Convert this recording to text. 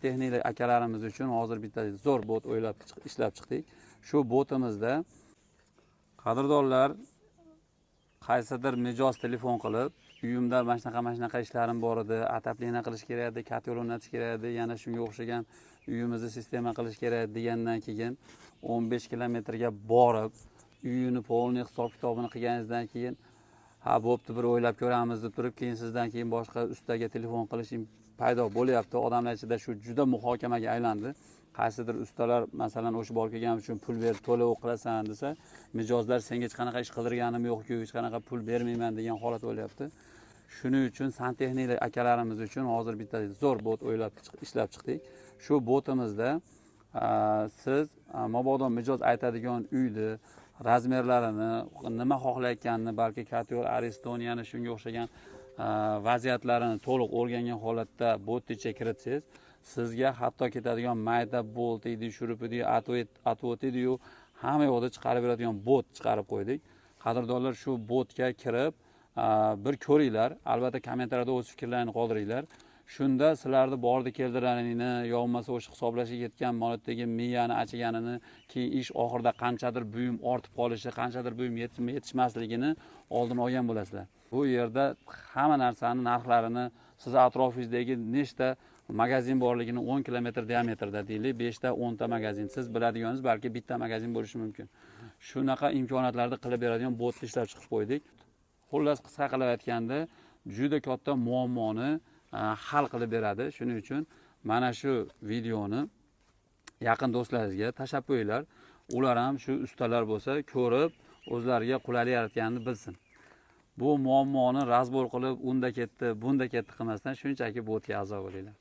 Texnik akalarimiz uchun hozir bitta zo'r bot ishlab chiqdik. Shu botimizda qadrdonlar qaysidir mijoz telefon qilib, uyimda mana shunaqa ishlarim bor edi, ataplina qilish kerak edi, kotel o'rnatish kerak edi, yana shunga o'xshagan uyimizni sistema qilish kerak degandan keyin 15 kilometrga borib, uyini polniy hisob kitobini qilganingizdan keyin ha bo'pti bir o'ylab ko'ramiz deb turib, keyin sizdan keyin boshqa ustaga telefon qilish paydo bo'lyapti. Odamlar ichida shu juda muhokamaga aylandi. Qaysidir ustalar masalan o'sha bor kelgan uchun pul berib to'lov qilasan desa, mijozlar senga hech qanaqa ish qildirganim yo'q-ku, hech qanaqa pul bermayman degan holat bo'lyapti. Shuning uchun santexnik akalarimiz uchun hozir bitta zo'r bot ishlab chiqdik. Shu botimizda siz mabodo mijoz aytadigan uyni razmerlarini, nima xohlayotganini, balki Katiyor, Aristoniyani shunga o'xshagan vaziyatlarini to'liq o'rgangan holatda bot ichiga kiritsangiz, sizga hatto ketadigan mayda bolt edi, shurup edi, atvat edi, hamma yoqda chiqarib beradigan bot chiqarib qo'ydik. Qadrdonlar shu botga kirib bir ko'ringlar, albatta kommentariyada o'z fikrlaringizni qoldiringlar. Shunda sizlarni bordi keldilaringni, yo bo'lmasa o'sha hisoblashga ketgan molotdagi miyani achiganini, keyin ish oxirida qanchadir buyum ortib qolishi, qanchadir buyum yetishmasligini oldin olgan bo'lasizlar. Bu yerda hamma narsani narxlarini, siz atrofingizdagi nechta magazin borligini 10 kilometr diametrda deylik, 5 ta 10 ta magazin. Siz biladiganingiz balki bitta magazin bo'lishi mumkin. Shunaqa imkoniyatlarni qilib beradigan botni ishlab chiqib qo'ydik. Xullas qisqa qilib aytganda, juda katta muammoni hal qilib beradi. Shuning uchun mana shu videoni yaqin do'stlaringizga tashlab qo'yinglar. Ular ham shu ustalar bo'lsa, ko'rib, o'zlariga qulaylik yaratganini bilsin. Bu muammoni razbor qilib, unda ketdi, bunda ketdi qilmasdan shunchaki botga a'zo bo'linglar.